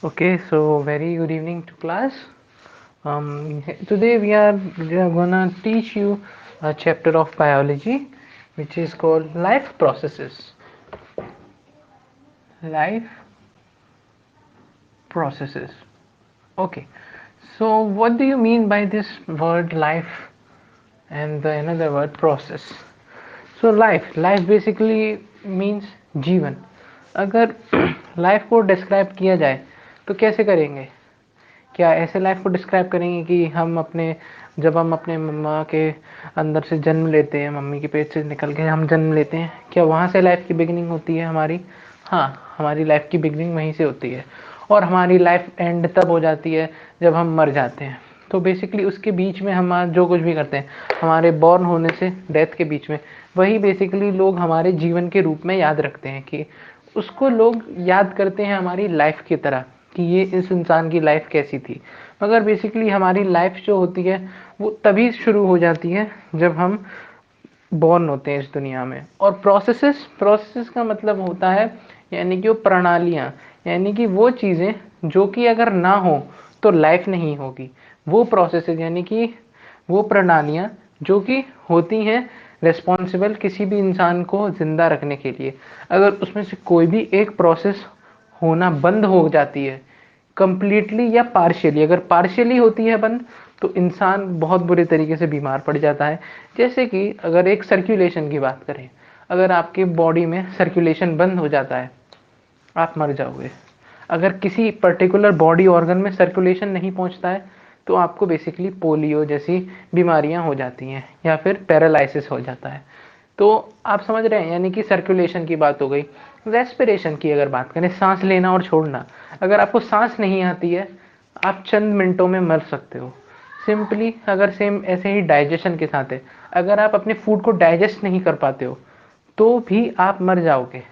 Okay, so very good evening to class. Today we are gonna teach you a chapter of biology, which is called life processes. Life processes. Okay, so what do you mean by this word life and the another word process? So life basically means जीवन. अगर life को describe किया जाए तो कैसे करेंगे? क्या ऐसे लाइफ को डिस्क्राइब करेंगे कि जब हम अपने मम्मा के अंदर से जन्म लेते हैं, मम्मी के पेट से निकल के हम जन्म लेते हैं, क्या वहाँ से लाइफ की बिगिनिंग होती है हमारी? हाँ, हमारी लाइफ की बिगिनिंग वहीं से होती है और हमारी लाइफ एंड तब हो जाती है जब हम मर जाते हैं। तो बेसिकली उसके बीच में हम जो कुछ भी करते हैं, हमारे बॉर्न होने से डेथ के बीच में, वही बेसिकली लोग हमारे जीवन के रूप में याद रखते हैं कि उसको लोग याद करते हैं हमारी लाइफ की तरह कि ये इस इंसान की लाइफ कैसी थी। मगर बेसिकली हमारी लाइफ जो होती है वो तभी शुरू हो जाती है जब हम बॉर्न होते हैं इस दुनिया में। और प्रोसेसेस का मतलब होता है यानी कि वो प्रणालियाँ, यानी कि वो चीज़ें जो कि अगर ना हो तो लाइफ नहीं होगी। वो प्रोसेसेस यानी कि वो प्रणालियाँ जो कि होती हैं रिस्पॉन्सिबल किसी भी इंसान को ज़िंदा रखने के लिए। अगर उसमें से कोई भी एक प्रोसेस होना बंद हो जाती है कंप्लीटली या पार्शियली, अगर पार्शियली होती है बंद तो इंसान बहुत बुरे तरीके से बीमार पड़ जाता है। जैसे कि अगर एक सर्कुलेशन की बात करें, अगर आपके बॉडी में सर्कुलेशन बंद हो जाता है आप मर जाओगे। अगर किसी पर्टिकुलर बॉडी ऑर्गन में सर्कुलेशन नहीं पहुंचता है तो आपको बेसिकली पोलियो जैसी बीमारियां हो जाती हैं या फिर पैरालिसिस हो जाता है। तो आप समझ रहे हैं, यानी कि सर्कुलेशन की बात हो गई। रेस्पिरेशन की अगर बात करें, सांस लेना और छोड़ना, अगर आपको सांस नहीं आती है आप चंद मिनटों में मर सकते हो सिंपली। अगर सेम ऐसे ही डाइजेशन के साथ है, अगर आप अपने फूड को डाइजेस्ट नहीं कर पाते हो तो भी आप मर जाओगे,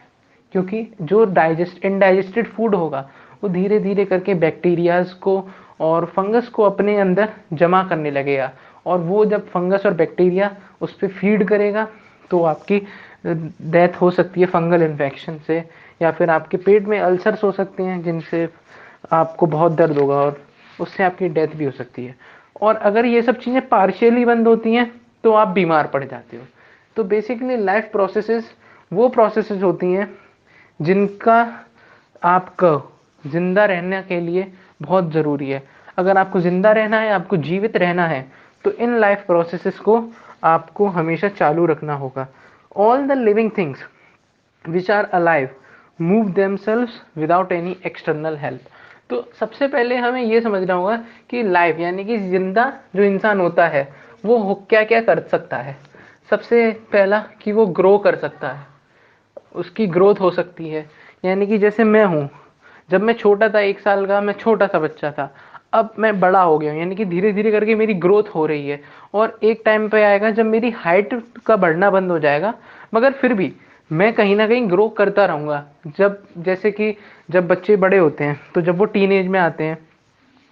क्योंकि जो डाइजेस्ट इनडाइजेस्टेड फूड होगा वो धीरे धीरे करके बैक्टीरियाज को और फंगस को अपने अंदर जमा करने लगेगा, और वो जब फंगस और बैक्टीरिया उस पर फीड करेगा तो आपकी डेथ हो सकती है फंगल इन्फेक्शन से, या फिर आपके पेट में अल्सर्स हो सकते हैं जिनसे आपको बहुत दर्द होगा और उससे आपकी डेथ भी हो सकती है। और अगर ये सब चीज़ें पार्शियली बंद होती हैं तो आप बीमार पड़ जाते हो। तो बेसिकली लाइफ प्रोसेसेस वो प्रोसेसेस होती हैं जिनका आपको ज़िंदा रहने के लिए बहुत ज़रूरी है। अगर आपको ज़िंदा रहना है, आपको जीवित रहना है, तो इन लाइफ प्रोसेसेस को आपको हमेशा चालू रखना होगा। All the living things which are alive move themselves without any external help. तो सबसे पहले हमें ये समझना होगा कि लाइफ यानी कि जिंदा जो इंसान होता है वो क्या क्या कर सकता है। सबसे पहला कि वो ग्रो कर सकता है, उसकी ग्रोथ हो सकती है। यानी कि जैसे मैं हूँ, जब मैं छोटा था, 1 साल का मैं छोटा सा बच्चा था, अब मैं बड़ा हो गया हूँ, यानी कि धीरे धीरे करके मेरी ग्रोथ हो रही है। और एक टाइम पे आएगा जब मेरी हाइट का बढ़ना बंद हो जाएगा, मगर फिर भी मैं कहीं ना कहीं ग्रो करता रहूँगा। जब जैसे कि जब बच्चे बड़े होते हैं तो जब वो टीनेज में आते हैं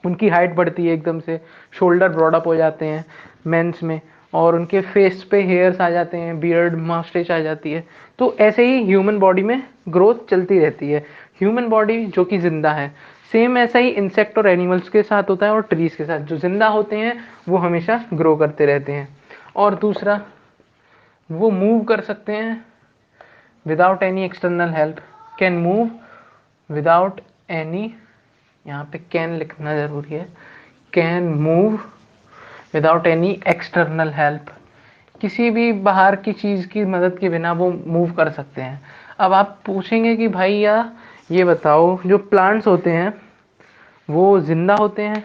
उनकी हाइट बढ़ती है एकदम से, शोल्डर ब्रॉडअप हो जाते हैं मेंस में, और उनके फेस पे हेयर्स आ जाते हैं, बियर्ड मस्टेच आ जाती है। तो ऐसे ही ह्यूमन बॉडी में ग्रोथ चलती रहती है, ह्यूमन बॉडी जो कि जिंदा है। सेम ऐसा ही इंसेक्ट और एनिमल्स के साथ होता है और ट्रीज के साथ, जो जिंदा होते हैं वो हमेशा ग्रो करते रहते हैं। और दूसरा, वो मूव कर सकते हैं without any external help, can move without any, यहाँ पे कैन लिखना जरूरी है, can move without any external help, किसी भी बाहर की चीज़ की मदद के बिना वो मूव कर सकते हैं। अब आप पूछेंगे कि भाई या ये बताओ, जो प्लांट्स होते हैं वो जिंदा होते हैं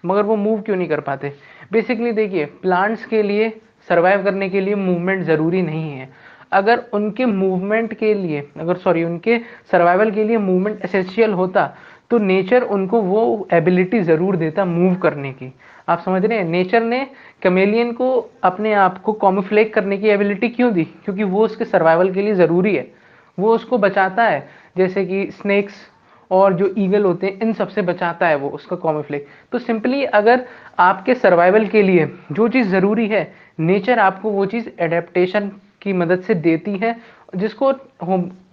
मगर वो मूव क्यों नहीं कर पाते? बेसिकली देखिए, प्लांट्स के लिए सरवाइव करने के लिए मूवमेंट ज़रूरी नहीं है। अगर उनके मूवमेंट के लिए, उनके सर्वाइवल के लिए मूवमेंट एसेंशियल होता तो नेचर उनको वो एबिलिटी ज़रूर देता मूव करने की। आप समझ रहे हैं, नेचर ने कमेलियन को अपने आप को कॉमोफ्लेग करने की एबिलिटी क्यों दी? क्योंकि वो उसके सर्वाइवल के लिए ज़रूरी है, वो उसको बचाता है। जैसे कि स्नेक्स और जो ईगल होते हैं इन सबसे बचाता है वो उसका कॉमोफ्लेग। तो सिंपली अगर आपके सर्वाइवल के लिए जो चीज़ ज़रूरी है, नेचर आपको वो चीज़ एडेप्टेशन की मदद से देती है जिसको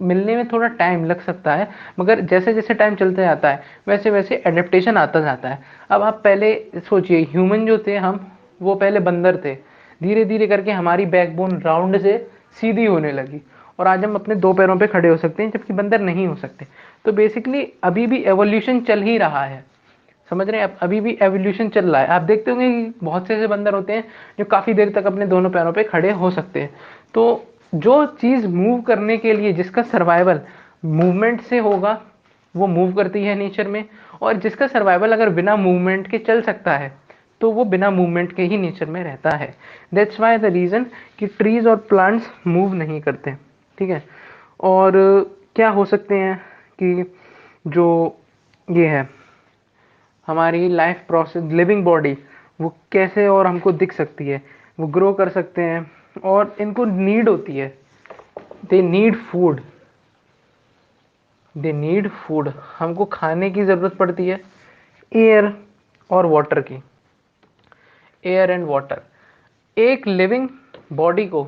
मिलने में थोड़ा टाइम लग सकता है, मगर जैसे जैसे टाइम चलते जाता है वैसे वैसे एडेप्टेशन आता जाता है। अब आप पहले सोचिए, ह्यूमन जो थे हम, वो पहले बंदर थे, धीरे धीरे करके हमारी बैकबोन राउंड से सीधी होने लगी और आज हम अपने दो पैरों पे खड़े हो सकते हैं, जबकि बंदर नहीं हो सकते। तो बेसिकली अभी भी एवोल्यूशन चल ही रहा है, समझ रहे हैं आप, अभी भी एवोल्यूशन चल रहा है। आप देखते होंगे कि बहुत से ऐसे बंदर होते हैं जो काफी देर तक अपने दोनों पैरों पे खड़े हो सकते हैं। तो जो चीज मूव करने के लिए, जिसका सर्वाइवल मूवमेंट से होगा, वो मूव करती है नेचर में, और जिसका सर्वाइवल अगर बिना मूवमेंट के चल सकता है तो वो बिना मूवमेंट के ही नेचर में रहता है। दैट्स वाई द रीजन कि ट्रीज और प्लांट्स मूव नहीं करते, ठीक है। और क्या हो सकते हैं कि जो ये है हमारी लाइफ प्रोसेस, लिविंग बॉडी, वो कैसे और हमको दिख सकती है, वो ग्रो कर सकते हैं और इनको नीड होती है, दे नीड फूड, दे नीड फूड, हमको खाने की ज़रूरत पड़ती है, एयर और वाटर की, एयर एंड वाटर। एक लिविंग बॉडी को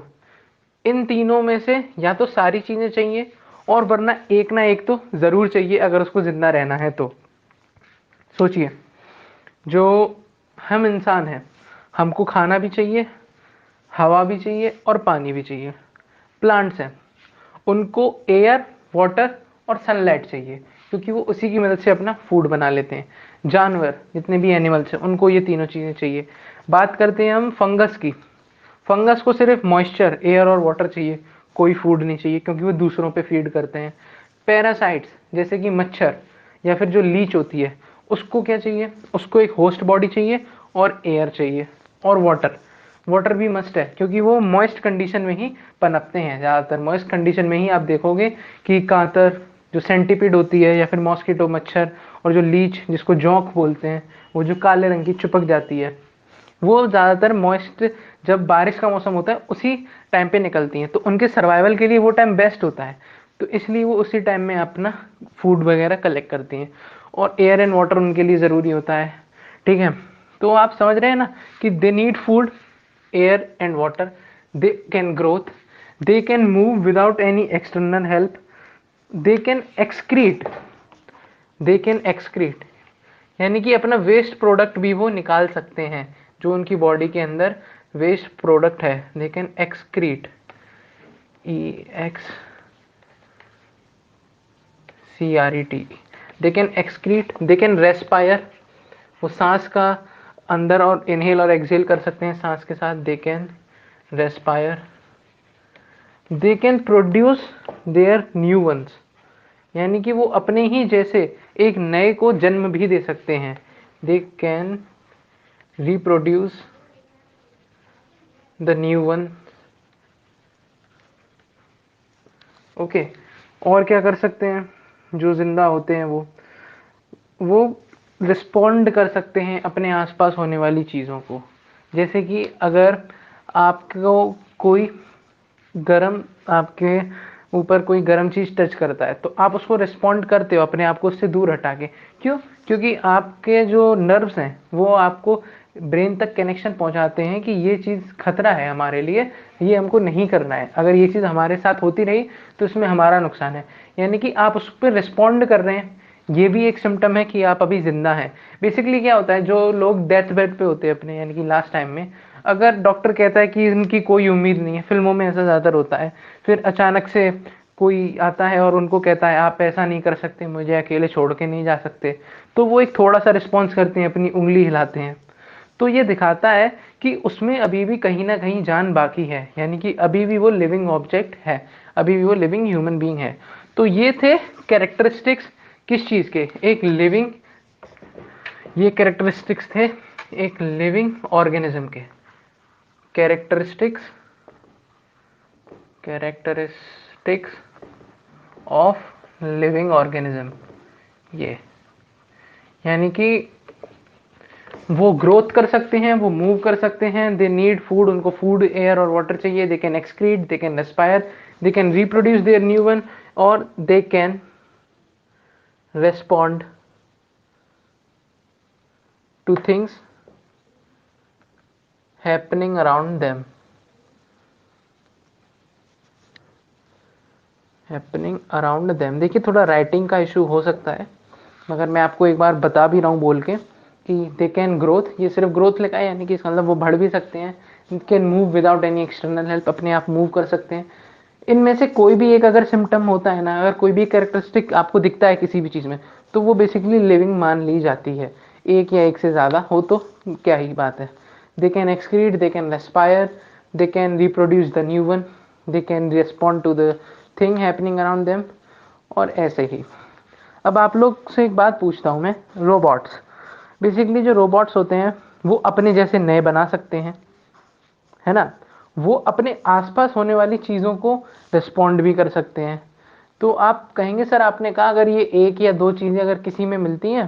इन तीनों में से या तो सारी चीज़ें चाहिए, और वरना एक ना एक तो ज़रूर चाहिए अगर उसको ज़िंदा रहना है तो। सोचिए, जो हम इंसान हैं, हमको खाना भी चाहिए, हवा भी चाहिए और पानी भी चाहिए। प्लांट्स हैं, उनको एयर, वाटर और सनलाइट चाहिए, क्योंकि वो उसी की मदद से अपना फूड बना लेते हैं। जानवर जितने भी एनिमल्स हैं उनको ये तीनों चीज़ें चाहिए। बात करते हैं हम फंगस की, फंगस को सिर्फ मॉइस्चर, एयर और वाटर चाहिए, कोई फूड नहीं चाहिए, क्योंकि वो दूसरों पे फीड करते हैं। पैरासाइट्स जैसे कि मच्छर या फिर जो लीच होती है, उसको क्या चाहिए, उसको एक होस्ट बॉडी चाहिए और एयर चाहिए और वाटर। वाटर भी मस्ट है, क्योंकि वो मॉइस्ट कंडीशन में ही पनपते हैं। ज़्यादातर मॉइस्ट कंडीशन में ही आप देखोगे कि कांतर, जो सेंटीपिड होती है, या फिर मॉस्किटो मच्छर, और जो लीच जिसको जोंक बोलते हैं, वो जो काले रंग की चिपक जाती है, वो ज़्यादातर मॉइस्ट, जब बारिश का मौसम होता है उसी टाइम पे निकलती हैं, तो उनके सर्वाइवल के लिए वो टाइम बेस्ट होता है। तो इसलिए वो उसी टाइम में अपना फूड वगैरह कलेक्ट करती हैं, और एयर एंड वाटर उनके लिए ज़रूरी होता है, ठीक है। तो आप समझ रहे हैं ना कि दे need food, air and water, they can growth, they can move without any external help, they can excrete, they can excrete, यानी कि अपना वेस्ट प्रोडक्ट भी वो निकाल सकते हैं, जो उनकी बॉडी के अंदर वेस्ट प्रोडक्ट है, they can excrete, E X C R E T, they can excrete, they can respire, वो सांस का अंदर और इनहेल और एक्सहेल कर सकते हैं सांस के साथ, दे can respire, they can produce their new ones, यानी कि वो अपने ही जैसे एक नए को जन्म भी दे सकते हैं, दे can reproduce the new one, okay. और क्या कर सकते हैं जो जिंदा होते हैं, वो रिस्पोंड कर सकते हैं अपने आसपास होने वाली चीज़ों को। जैसे कि अगर आपको कोई गरम, आपके ऊपर कोई गरम चीज़ टच करता है, तो आप उसको रिस्पोंड करते हो अपने आप को उससे दूर हटा के। क्यों? क्योंकि आपके जो नर्व्स हैं वो आपको ब्रेन तक कनेक्शन पहुंचाते हैं कि ये चीज़ खतरा है हमारे लिए, ये हमको नहीं करना है, अगर ये चीज़ हमारे साथ होती रही तो इसमें हमारा नुकसान है। यानी कि आप उस पर रिस्पॉन्ड कर रहे हैं, ये भी एक सिम्टम है कि आप अभी जिंदा हैं। बेसिकली क्या होता है, जो लोग डेथ बेड पे होते हैं अपने, यानी कि लास्ट टाइम में, अगर डॉक्टर कहता है कि इनकी कोई उम्मीद नहीं है, फिल्मों में ऐसा ज़्यादातर होता है, फिर अचानक से कोई आता है और उनको कहता है आप ऐसा नहीं कर सकते, मुझे अकेले छोड़ के नहीं जा सकते, तो वो एक थोड़ा सा रिस्पॉन्स करते हैं, अपनी उंगली हिलाते हैं। तो ये दिखाता है कि उसमें अभी भी कहीं ना कहीं जान बाकी है, यानी कि अभी भी वो लिविंग ऑब्जेक्ट है, अभी भी वो लिविंग ह्यूमन बीइंग है। तो ये थे कैरेक्टरिस्टिक्स किस चीज़ के, एक लिविंग, ये कैरेक्टरिस्टिक्स थे एक लिविंग ऑर्गेनिज्म के, characteristics, characteristics of living organism, ये यानी कि वो ग्रोथ कर सकते हैं, वो मूव कर सकते हैं, दे नीड फूड, उनको फूड, एयर और वाटर चाहिए, they can excrete, they can respire, they can reproduce their new one, और they can respond to things happening around them. Happening around them. देखिए थोड़ा राइटिंग का इशू हो सकता है, मगर मैं आपको एक बार बता भी रहा हूँ बोल के कि दे कैन ग्रोथ, ये सिर्फ ग्रोथ लिखा है, यानी कि इसका मतलब वो बढ़ भी सकते हैं। Can move without any external help, अपने आप मूव कर सकते हैं। इनमें से कोई भी एक अगर सिम्टम होता है ना, अगर कोई भी कैरेक्टरिस्टिक आपको दिखता है किसी भी चीज़ में, तो वो बेसिकली लिविंग मान ली जाती है। एक या एक से ज़्यादा हो तो क्या ही बात है। They can excrete, they can respire, they can reproduce the new one, they can respond to the thing happening around them, और ऐसे ही। अब आप लोग से एक बात पूछता हूँ मैं, रोबोट्स, बेसिकली जो रोबोट्स होते हैं वो अपने जैसे नए बना सकते हैं, है ना। वो अपने आसपास होने वाली चीज़ों को रिस्पॉन्ड भी कर सकते हैं। तो आप कहेंगे सर आपने कहा अगर ये एक या दो चीज़ें अगर किसी में मिलती हैं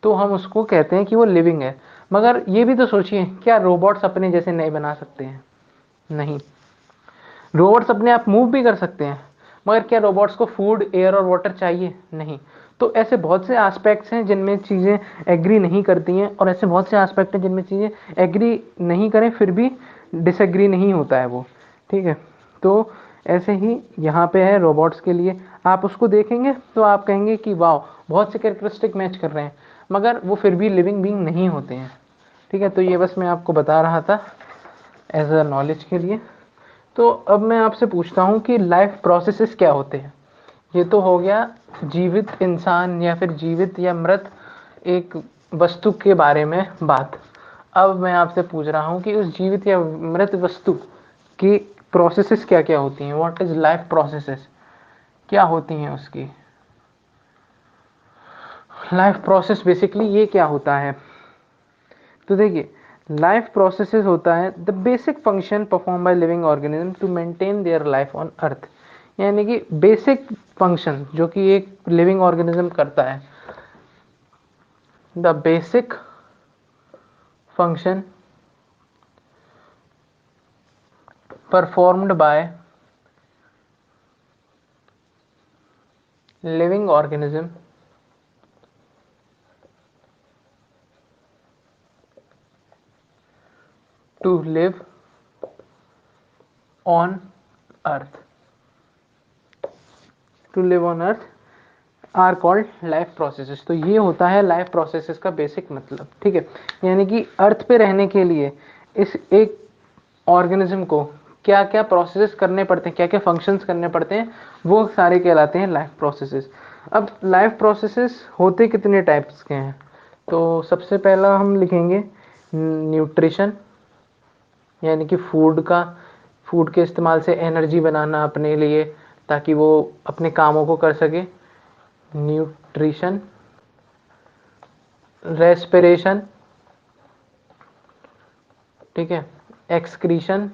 तो हम उसको कहते हैं कि वो लिविंग है। मगर ये भी तो सोचिए, क्या रोबोट्स अपने जैसे नए बना सकते हैं? नहीं। रोबोट्स अपने आप मूव भी कर सकते हैं, मगर क्या रोबोट्स को फूड, एयर और वाटर चाहिए? नहीं। तो ऐसे बहुत से एस्पेक्ट्स हैं जिनमें चीज़ें एग्री नहीं करती हैं, और ऐसे बहुत से एस्पेक्ट हैं जिनमें चीज़ें एग्री नहीं करें फिर भी डिसएग्री नहीं होता है वो, ठीक है। तो ऐसे ही यहाँ पे है रोबोट्स के लिए, आप उसको देखेंगे तो आप कहेंगे कि वाह, बहुत से कैरेक्टरिस्टिक मैच कर रहे हैं, मगर वो फिर भी लिविंग बीइंग नहीं होते हैं, ठीक है। तो ये बस मैं आपको बता रहा था एज अ नॉलेज के लिए। तो अब मैं आपसे पूछता हूँ कि लाइफ प्रोसेसेस क्या होते हैं। ये तो हो गया जीवित इंसान या फिर जीवित या मृत एक वस्तु के बारे में बात। अब मैं आपसे पूछ रहा हूँ कि उस जीवित या मृत वस्तु की प्रोसेसेस क्या क्या होती हैं। व्हाट इज लाइफ प्रोसेसेस, क्या होती हैं उसकी लाइफ प्रोसेस, बेसिकली ये क्या होता है। तो देखिए, लाइफ प्रोसेसेस होता है the basic function perform by living organism to maintain their life on earth. यानी कि बेसिक फंक्शन जो कि एक लिविंग ऑर्गेनिज्म करता है, the basic function performed by living organism to live on earth, to live on earth are called life processes. तो ये होता है लाइफ प्रोसेसेस का बेसिक मतलब, ठीक है। यानी कि अर्थ पे रहने के लिए इस एक ऑर्गेनिज्म को क्या क्या प्रोसेसेस करने पड़ते हैं, क्या क्या फंक्शंस करने पड़ते हैं, वो सारे कहलाते हैं लाइफ प्रोसेसेस। अब लाइफ प्रोसेसेस होते कितने टाइप्स के हैं, तो सबसे पहला हम लिखेंगे न्यूट्रिशन, यानी कि फूड के इस्तेमाल से एनर्जी बनाना अपने लिए ताकि वो अपने कामों को कर सके। न्यूट्रिशन, रेस्पिरेशन, ठीक है, एक्सक्रीशन,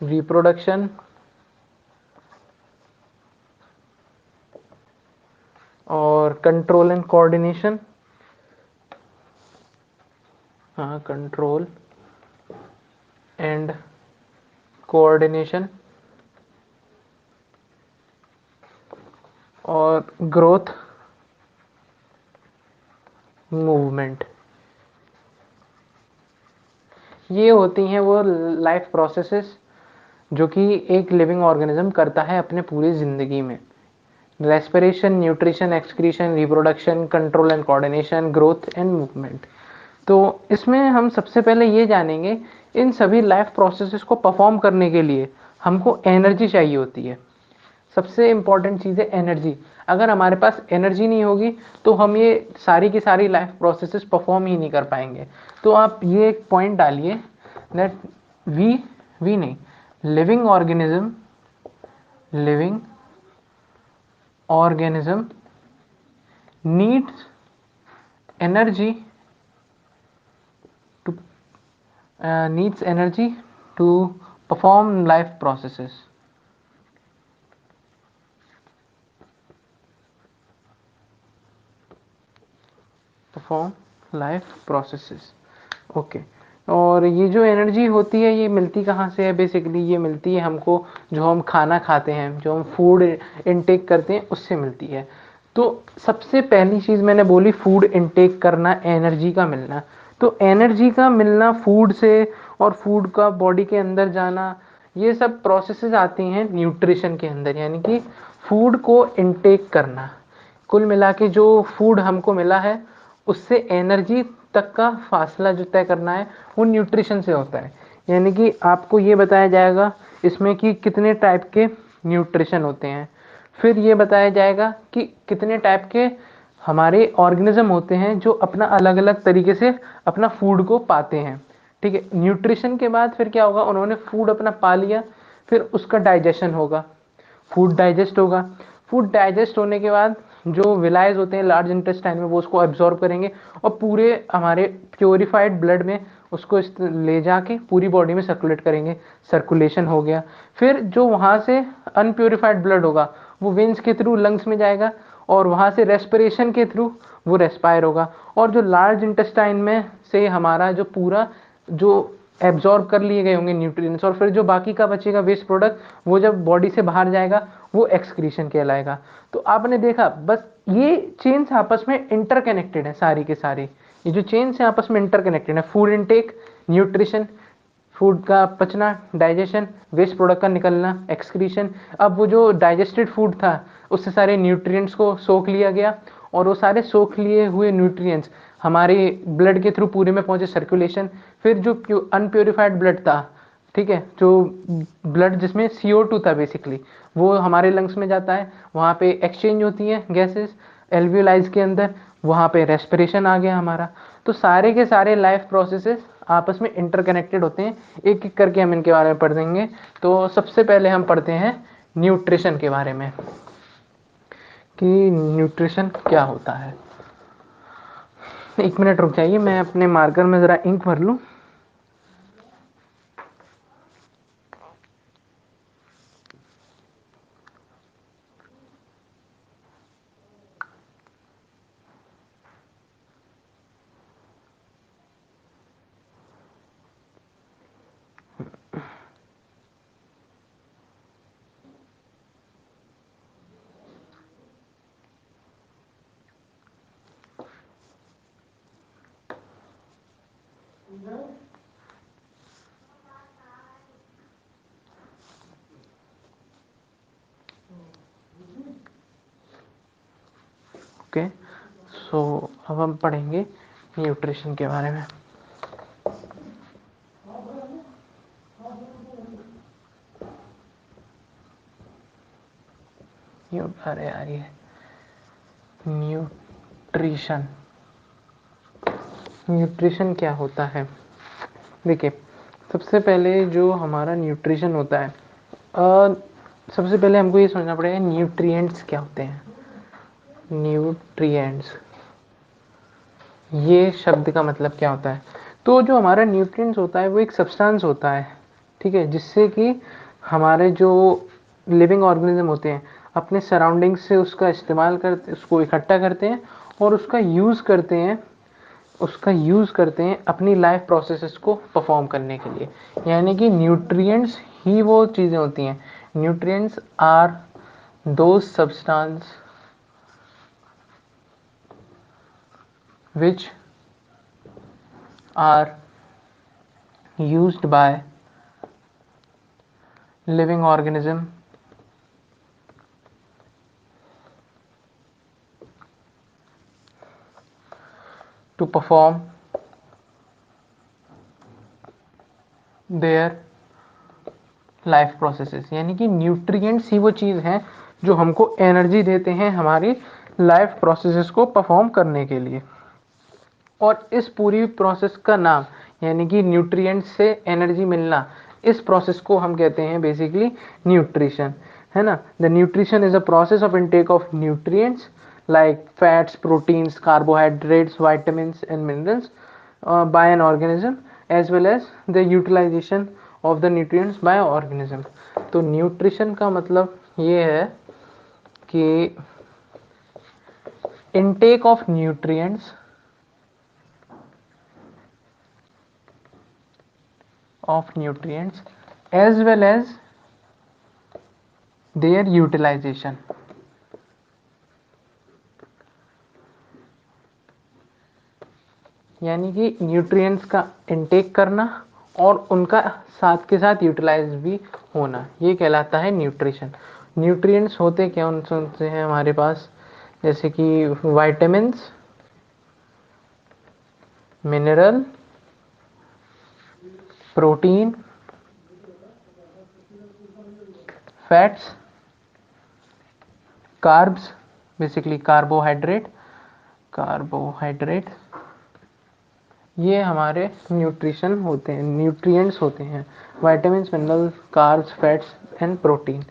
रिप्रोडक्शन, और कंट्रोल एंड कोऑर्डिनेशन। हाँ, कंट्रोल एंड कोऑर्डिनेशन, और ग्रोथ, मूवमेंट। ये होती हैं वो लाइफ प्रोसेसेस जो कि एक लिविंग ऑर्गेनिज्म करता है अपने पूरी ज़िंदगी में। Respiration, nutrition, excretion, reproduction, control and coordination, growth and movement. तो इसमें हम सबसे पहले ये जानेंगे, इन सभी लाइफ प्रोसेसेस को परफॉर्म करने के लिए हमको एनर्जी चाहिए होती है। सबसे इंपॉर्टेंट चीज़ है एनर्जी। अगर हमारे पास एनर्जी नहीं होगी तो हम ये सारी की सारी लाइफ प्रोसेसेस परफॉर्म ही नहीं कर पाएंगे। तो आप ये एक पॉइंट डालिए दैट वी वी नहीं, living organism, living organism needs energy to needs energy to perform life processes, perform life processes, okay. और ये जो एनर्जी होती है ये मिलती कहाँ से है? बेसिकली ये मिलती है हमको जो हम खाना खाते हैं, जो हम फूड इनटेक करते हैं, उससे मिलती है। तो सबसे पहली चीज़ मैंने बोली फूड इनटेक करना, एनर्जी का मिलना। तो एनर्जी का मिलना फूड से, और फूड का बॉडी के अंदर जाना, ये सब प्रोसेसेस आती हैं न्यूट्रिशन के अंदर, यानी कि फूड को इनटेक करना। कुल मिला के जो फूड हमको मिला है उससे एनर्जी तक का फासला जो तय करना है वो न्यूट्रिशन से होता है। यानी कि आपको ये बताया जाएगा इसमें कि कितने टाइप के न्यूट्रिशन होते हैं, फिर ये बताया जाएगा कि कितने टाइप के हमारे ऑर्गेनिज्म होते हैं जो अपना अलग अलग तरीके से अपना फूड को पाते हैं। ठीक है, न्यूट्रिशन के बाद फिर क्या होगा, उन्होंने फूड अपना पा लिया, फिर उसका डाइजेशन होगा, फूड डाइजेस्ट होगा। फूड डाइजेस्ट होने के बाद जो विलायज होते हैं लार्ज इंटेस्टाइन में वो उसको एब्जॉर्ब करेंगे और पूरे हमारे प्योरीफाइड ब्लड में उसको ले जाके पूरी बॉडी में सर्कुलेट करेंगे, सर्कुलेशन हो गया। फिर जो वहाँ से अनप्योरीफाइड ब्लड होगा वो वेंस के थ्रू लंग्स में जाएगा और वहाँ से रेस्पिरेशन के थ्रू वो रेस्पायर होगा। और जो लार्ज इंटेस्टाइन में से हमारा जो पूरा जो एब्जॉर्ब कर लिए गए होंगे न्यूट्रिएंट्स, और फिर जो बाकी का बचेगा वेस्ट प्रोडक्ट वो जब बॉडी से बाहर जाएगा वो एक्सक्रीशन कहलाएगा। तो आपने देखा बस ये चेन्स आपस में इंटरकनेक्टेड है सारी के सारी, ये जो चेन्स है आपस में इंटरकनेक्टेड है। फूड इनटेक, न्यूट्रिशन, फूड का पचना, डाइजेशन, वेस्ट प्रोडक्ट का निकलना, एक्सक्रीशन। अब वो जो डाइजेस्टेड फूड था उससे सारे न्यूट्रिएंट्स को सोख लिया गया और वो सारे सोख लिए हुए न्यूट्रिएंट्स हमारे ब्लड के थ्रू पूरे में पहुंचे, सर्कुलेशन। फिर जो अनप्योरीफाइड ब्लड था, ठीक है, जो ब्लड जिसमें CO2 था बेसिकली, वो हमारे लंग्स में जाता है, वहाँ पे एक्सचेंज होती है गैसेस एल्वियोलाइज के अंदर, वहाँ पे रेस्पिरेशन आ गया हमारा। तो सारे के सारे लाइफ प्रोसेसेस आपस में इंटरकनेक्टेड होते हैं। एक एक करके हम इनके बारे में पढ़ देंगे। तो सबसे पहले हम पढ़ते हैं न्यूट्रिशन के बारे में कि न्यूट्रिशन क्या होता है। एक मिनट रुक जाइए, मैं अपने मार्कर में ज़रा इंक भर लूँ। ओके, सो अब हम पढ़ेंगे न्यूट्रिशन के बारे में। अरे यार, ये न्यूट्रिशन, न्यूट्रिशन क्या होता है? देखिए, सबसे पहले जो हमारा न्यूट्रिशन होता है, सबसे पहले हमको ये समझना पड़ेगा न्यूट्रिएंट्स क्या होते हैं। न्यूट्रिएंट्स, ये शब्द का मतलब क्या होता है? तो जो हमारा न्यूट्रिएंट्स होता है वो एक सब्सटेंस होता है, ठीक है, जिससे कि हमारे जो लिविंग ऑर्गेनिज्म होते हैं अपने सराउंडिंग से उसका इस्तेमाल करते, उसको इकट्ठा करते हैं और उसका यूज़ करते हैं अपनी लाइफ प्रोसेसेस को परफॉर्म करने के लिए। यानी कि न्यूट्रिएंट्स ही वो चीज़ें होती हैं। Nutrients are those substance which are used by living organism to perform their life processes. यानी कि न्यूट्रिएंट्स ही वो चीज़ हैं जो हमको एनर्जी देते हैं हमारी लाइफ प्रोसेसेस को परफॉर्म करने के लिए। और इस पूरी प्रोसेस का नाम, यानी कि न्यूट्रिएंट्स से एनर्जी मिलना, इस प्रोसेस को हम कहते हैं बेसिकली न्यूट्रिशन, है ना। The nutrition is a process of intake of nutrients like fats, proteins, carbohydrates, vitamins and minerals by an organism as well as the utilization of the nutrients by organism। तो nutrition का मतलब ये है कि intake of nutrients as well as their utilization। यानी कि nutrients का intake करना और उनका साथ के साथ यूटिलाइज भी होना, ये कहलाता है न्यूट्रिशन। न्यूट्रिएंट्स होते क्या उनसे हैं हमारे पास, जैसे कि vitamins, mineral, protein, fats, carbs, basically carbohydrate, ये हमारे न्यूट्रिशन होते हैं, न्यूट्रिएंट्स होते हैं। Vitamins, mineral, carbs, fats and protein.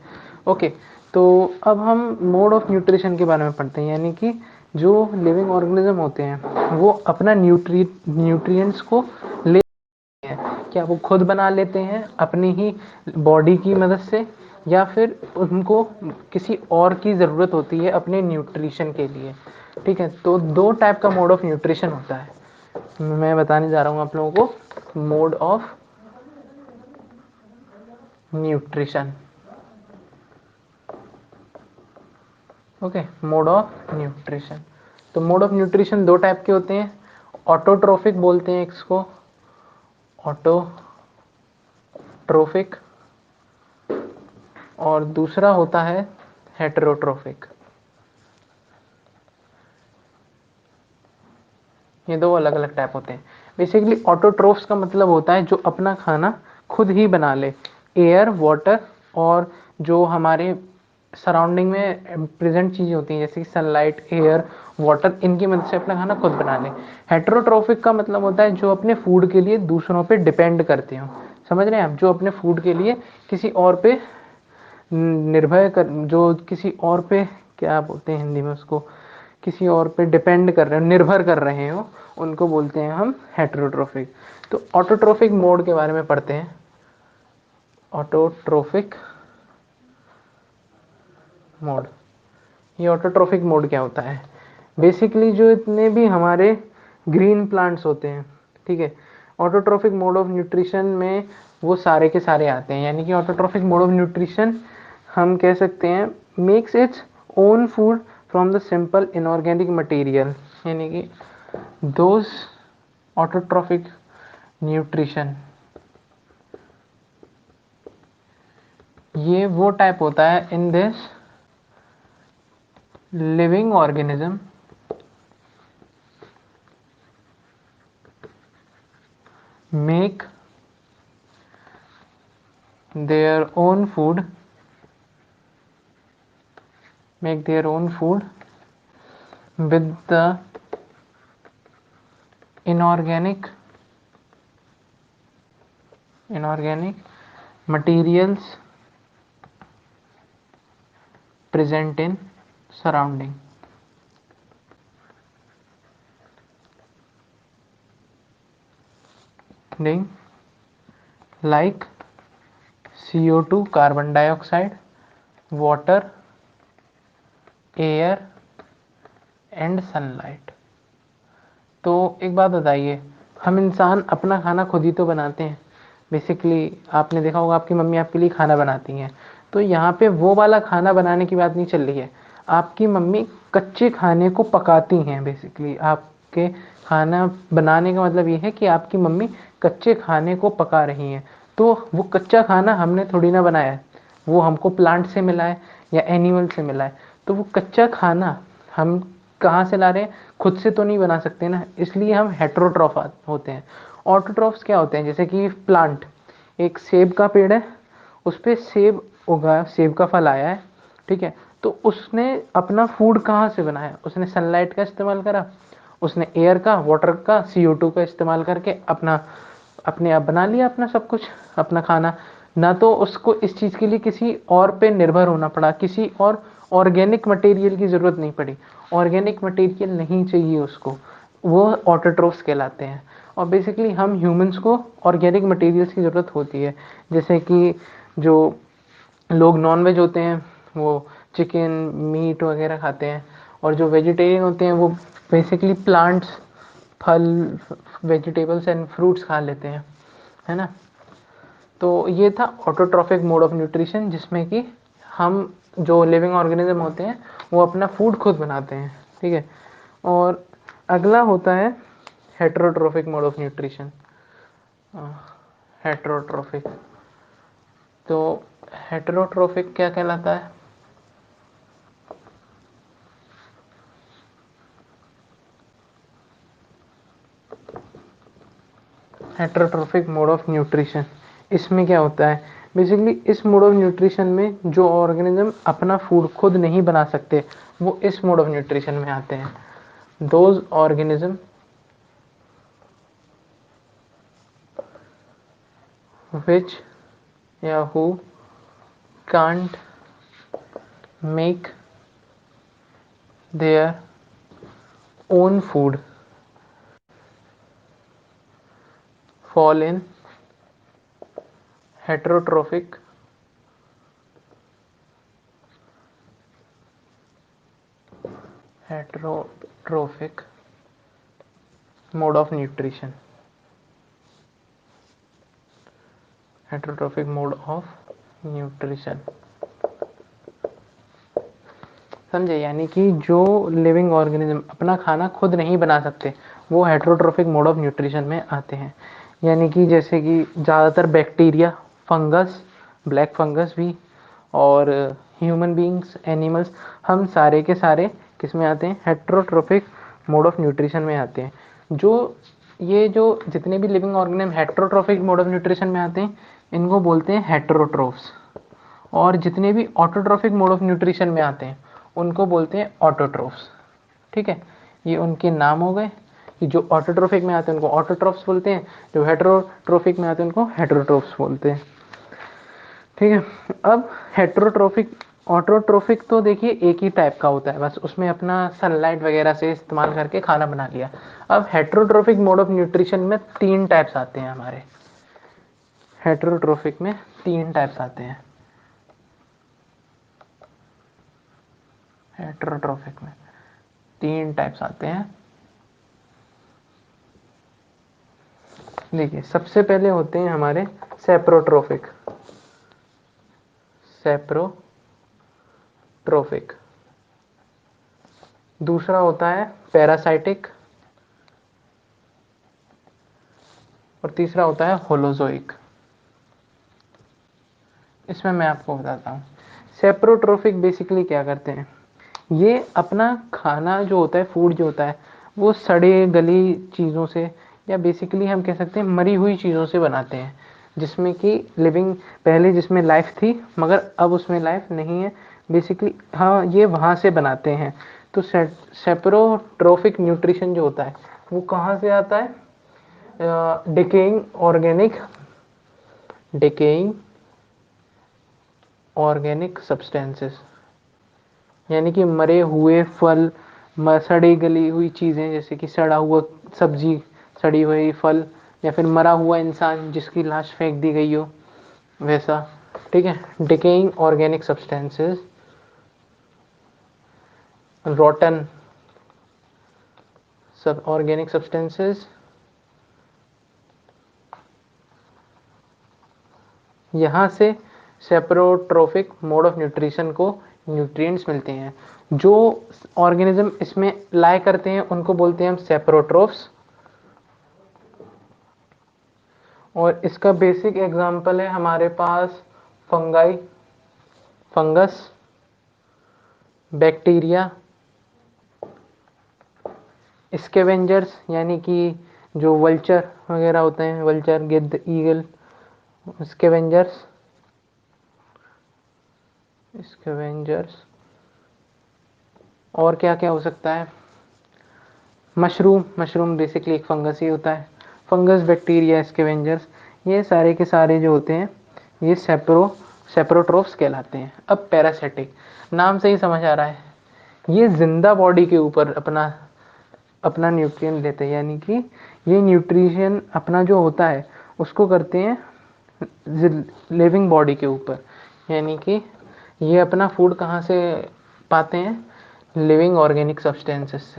Okay, तो अब हम मोड ऑफ न्यूट्रिशन के बारे में पढ़ते हैं, यानी कि जो लिविंग ऑर्गेनिज्म होते हैं वो अपना न्यूट्रिएंट्स को ले हैं, क्या वो खुद बना लेते हैं अपनी ही बॉडी की मदद से, या फिर उनको किसी और की ज़रूरत होती है अपने न्यूट्रिशन के लिए। ठीक है, तो दो टाइप का मोड ऑफ न्यूट्रिशन होता है, मैं बताने जा रहा हूँ आप लोगों को mode of nutrition. Okay, mode of nutrition. तो मोड ऑफ न्यूट्रिशन दो टाइप के होते हैं, ऑटोट्रोफिक बोलते हैं इसको, ऑटोट्रोफिक, और दूसरा होता है हेटेरोट्रोफिक। ये दो अलग अलग टाइप होते हैं। बेसिकली ऑटोट्रोफ्स का मतलब होता है जो अपना खाना खुद ही बना ले, एयर, वाटर और जो हमारे सराउंडिंग में प्रेजेंट चीज़ें होती हैं जैसे कि सनलाइट, एयर, वाटर, इनकी मदद से अपना खाना खुद बना ले। हेटेरोट्रोफिक का मतलब होता है जो अपने फूड के लिए दूसरों पे डिपेंड करते हो, समझ रहे हैं आप, जो अपने फूड के लिए किसी और पे निर्भर कर, जो किसी और पे, क्या बोलते हैं हिंदी में उसको, किसी और पे डिपेंड कर रहे हो, निर्भर कर रहे हो, उनको बोलते हैं हम हेटेरोट्रोफिक। तो ऑटोट्रोफिक मोड के बारे में पढ़ते हैं। ऑटोट्रोफिक मोड, ये ऑटोट्रोफिक मोड क्या होता है, बेसिकली जो इतने भी हमारे ग्रीन प्लांट्स होते हैं, ठीक है, ऑटोट्रोफिक मोड ऑफ न्यूट्रिशन में वो सारे के सारे आते हैं। यानी कि ऑटोट्रोफिक मोड ऑफ न्यूट्रिशन हम कह सकते हैं makes its own food from the simple inorganic material, यानी कि दोज ऑटोट्रोफिक न्यूट्रिशन, ये वो टाइप होता है in this living organism make their own food with the inorganic materials present in surrounding, like CO2, carbon dioxide, water, air and sunlight। तो एक बात बताइए, हम इंसान अपना खाना खुद ही तो बनाते हैं, बेसिकली आपने देखा होगा आपकी मम्मी आपके लिए खाना बनाती हैं, तो यहाँ पे वो वाला खाना बनाने की बात नहीं चल रही है, आपकी मम्मी कच्चे खाने को पकाती हैं। बेसिकली आपके खाना बनाने का मतलब ये है कि आपकी मम्मी कच्चे खाने को पका रही हैं, तो वो कच्चा खाना हमने थोड़ी ना बनाया है, वो हमको प्लांट से मिला है या एनिमल से मिला है, तो वो कच्चा खाना हम कहाँ से ला रहे हैं, खुद से तो नहीं बना सकते ना, इसलिए हम हेटेरोट्रॉफ होते हैं। ऑटोट्रॉफ्स क्या होते हैं, जैसे कि प्लांट, एक सेब का पेड़ है, उस पर सेब उगा, सेब का फल आया है, ठीक है, तो उसने अपना फूड कहाँ से बनाया, उसने सनलाइट का इस्तेमाल करा, उसने एयर का, वाटर का, CO2 का इस्तेमाल करके अपने आप बना लिया अपना सब कुछ, अपना खाना। ना तो उसको इस चीज़ के लिए किसी और पे निर्भर होना पड़ा, किसी और ऑर्गेनिक मटेरियल की ज़रूरत नहीं पड़ी, ऑर्गेनिक मटेरियल नहीं चाहिए उसको, वो ऑटोट्रोफ्स कहलाते हैं। और बेसिकली हम ह्यूमंस को ऑर्गेनिक मटेरियल्स की ज़रूरत होती है, जैसे कि जो लोग नॉन वेज होते हैं वो चिकन, मीट वगैरह खाते हैं, और जो वेजिटेरियन होते हैं वो बेसिकली प्लांट्स, फल, वेजिटेबल्स एंड फ्रूट्स खा लेते हैं, है ना। तो ये था ऑटोट्रॉफिक मोड ऑफ न्यूट्रिशन, जिसमें कि हम जो लिविंग ऑर्गेनिज्म होते हैं वो अपना फूड खुद बनाते हैं, ठीक है। और अगला होता है heterotrophic mode of nutrition. Heterotrophic, तो हेटेरोट्रोफिक क्या कहलाता है? हेटेरोट्रोफिक मोड ऑफ न्यूट्रिशन, इसमें क्या होता है बेसिकली, इस मोड ऑफ न्यूट्रिशन में जो ऑर्गेनिज्म अपना फूड खुद नहीं बना सकते वो इस मोड ऑफ न्यूट्रिशन में आते हैं. दोज ऑर्गेनिज्म which या who can't make their own food fall in heterotrophic heterotrophic mode of nutrition. Heterotrophic mode of nutrition, समझे? यानी कि जो लिविंग ऑर्गेनिज्म अपना खाना खुद नहीं बना सकते वो हेटेरोट्रोफिक मोड ऑफ न्यूट्रिशन में आते हैं. यानी कि जैसे कि ज़्यादातर बैक्टीरिया, फंगस, ब्लैक फंगस भी, और ह्यूमन बींग्स, एनिमल्स, हम सारे के सारे किस में आते हैं? हेटेरोट्रोफिक मोड ऑफ न्यूट्रिशन में आते हैं. जो जितने भी living organism heterotrophic mode of nutrition में आते हैं इनको बोलते हैं हेटेरोट्रोफ्स. और जितने भी ऑटोट्रोफिक मोड ऑफ न्यूट्रिशन में आते हैं उनको बोलते हैं ऑटोट्रोफ्स. ठीक है, ये उनके नाम हो गए कि जो ऑटोट्रोफिक में आते हैं उनको ऑटोट्रोफ्स बोलते हैं, जो हेटेरोट्रोफिक में आते हैं उनको हेटेरोट्रोफ्स बोलते हैं. ठीक है, अब हेटेरोट्रोफिक, ऑटोट्रोफिक तो देखिए एक ही टाइप का होता है, बस उसमें अपना सनलाइट वगैरह से इस्तेमाल करके खाना बना लिया. अब हेटेरोट्रोफिक मोड ऑफ न्यूट्रिशन में 3 टाइप्स आते हैं हमारे. हेटेरोट्रोफिक में 3 टाइप्स आते हैं. हेटेरोट्रोफिक में 3 टाइप्स आते हैं. देखिए, सबसे पहले होते हैं हमारे सेप्रोट्रोफिक. सेप्रोट्रोफिक. दूसरा होता है पैरासाइटिक, और तीसरा होता है होलोजोइक. इसमें मैं आपको बताता हूँ. सेप्रोट्रोफिक बेसिकली क्या करते हैं, ये अपना खाना जो होता है, फूड जो होता है, वो सड़े गली चीज़ों से, या बेसिकली हम कह सकते हैं मरी हुई चीज़ों से बनाते हैं, जिसमें कि लिविंग, पहले जिसमें लाइफ थी मगर अब उसमें लाइफ नहीं है बेसिकली. हाँ, ये वहाँ से बनाते हैं. तो सेप्रोट्रोफिक न्यूट्रिशन जो होता है वो कहाँ से आता है? Decaying organic substances. यानी कि मरे हुए फल, सड़ी गली हुई चीज़ें, जैसे कि सड़ा हुआ सब्जी, सड़ी हुई फल, या फिर मरा हुआ इंसान जिसकी लाश फेंक दी गई हो, वैसा. ठीक है, डिकेइंग ऑर्गेनिक सब्सटेंसेस, रॉटन सब ऑर्गेनिक सब्सटेंसेस, यहाँ से सेप्रोट्रोफिक मोड ऑफ न्यूट्रिशन को न्यूट्रिएंट्स मिलते हैं. जो ऑर्गेनिज्म इसमें लाए करते हैं उनको बोलते हैं हम सेप्रोट्रोफ्स. और इसका बेसिक एग्जांपल है हमारे पास फंगाई, फंगस, बैक्टीरिया, स्कैवेंजर्स, यानी कि जो वल्चर वगैरह होते हैं, वल्चर, गिद्ध, ईगल, स्कैवेंजर्स. स्कैवेंजर्स. और क्या क्या हो सकता है? मशरूम, मशरूम बेसिकली एक फंगस ही होता है. फंगस, बैक्टीरिया, स्कैवेंजर्स, ये सारे के सारे जो होते हैं ये सेप्रोट्रोफ्स कहलाते हैं. अब पैरासिटिक, नाम से ही समझ आ रहा है, ये जिंदा बॉडी के ऊपर अपना अपना न्यूट्रिएंट लेते हैं. यानी कि ये न्यूट्रिशन अपना जो होता है उसको करते हैं लिविंग बॉडी के ऊपर. यानी कि ये अपना फूड कहाँ से पाते हैं? Living organic substances.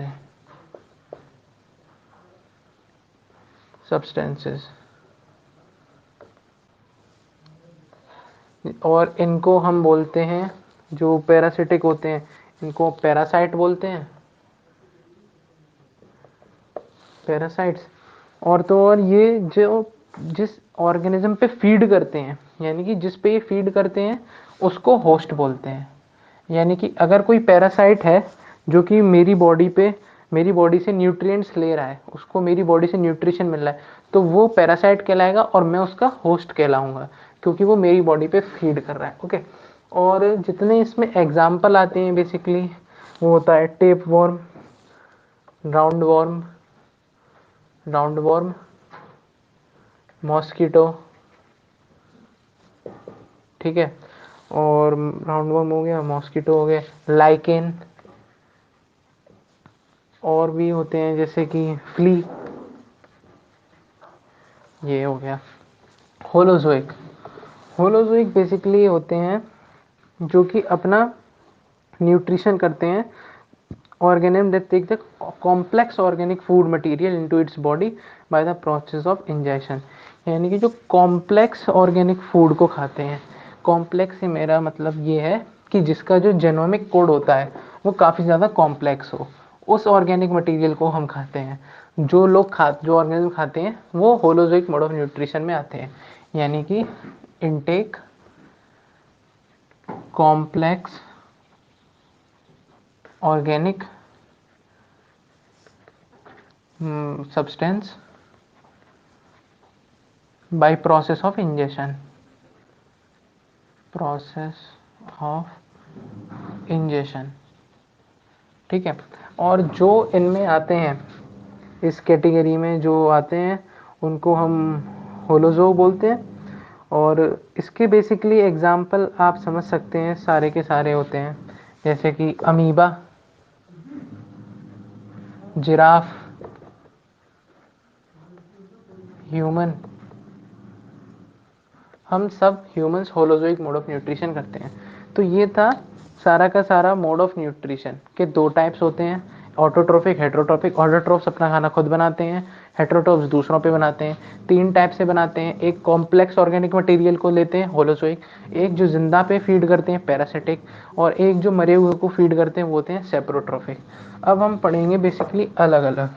और इनको हम बोलते हैं, जो पैरासिटिक होते हैं इनको पैरासाइट बोलते हैं, पैरासाइट्स. और तो और ये जो जिस ऑर्गेनिज्म पे फीड करते हैं, यानी कि जिस पे ये फीड करते हैं उसको होस्ट बोलते हैं। यानी कि अगर कोई पैरासाइट है जो कि मेरी बॉडी से न्यूट्रिएंट्स ले रहा है, उसको मेरी बॉडी से न्यूट्रिशन मिल रहा है, तो वो पैरासाइट कहलाएगा और मैं उसका होस्ट कहलाऊंगा, क्योंकि वो मेरी बॉडी पे फीड कर रहा है। ओके। और जितने इसमें एग्जाम्पल आते हैं बेसिकली, वो होता है tape warm, round warm, mosquito, ठीक है, और राउंड वॉर्म हो गया, मॉस्किटो हो गया, लाइकेन, और भी होते हैं जैसे कि फ्ली, ये हो गया। होलोजोइक, होलोजोइक बेसिकली होते हैं जो कि अपना न्यूट्रिशन करते हैं organism that take the complex organic food material into its body by the process of ingestion। यानी कि जो कॉम्प्लेक्स ऑर्गेनिक फूड को खाते हैं, कॉम्प्लेक्स से मेरा मतलब ये है कि जिसका जो जेनोमिक कोड होता है वो काफ़ी ज़्यादा कॉम्प्लेक्स हो, उस ऑर्गेनिक मटेरियल को हम खाते हैं। जो ऑर्गेनिज्म खाते हैं वो होलोजोइक मोड ऑफ न्यूट्रिशन में आते हैं। यानी कि intake complex organic substance by process of ingestion, ठीक है। और जो इनमें आते हैं, इस कैटेगरी में जो आते हैं उनको हम होलोजो बोलते हैं। और इसके बेसिकली एग्जाम्पल आप समझ सकते हैं, सारे के सारे होते हैं, जैसे कि अमीबा, जिराफ, ह्यूमन। हम सब humans holozoic mode of nutrition करते हैं। तो ये था सारा का सारा मोड ऑफ न्यूट्रिशन के दो टाइप्स होते हैं, ऑटोट्रोफिक, हेट्रोट्रोफिक। ऑटोट्रोफ्स अपना खाना खुद बनाते हैं, हेट्रोट्रोफ्स दूसरों पे बनाते हैं। तीन टाइप से बनाते हैं, एक कॉम्प्लेक्स ऑर्गेनिक मटेरियल को लेते हैं होलोजोइक, एक जो जिंदा पे फीड करते हैं पैरासिटिक, और एक जो मरे हुए को फीड करते हैं वो होते हैं सेप्रोट्रोफिक। अब हम पढ़ेंगे बेसिकली अलग अलग,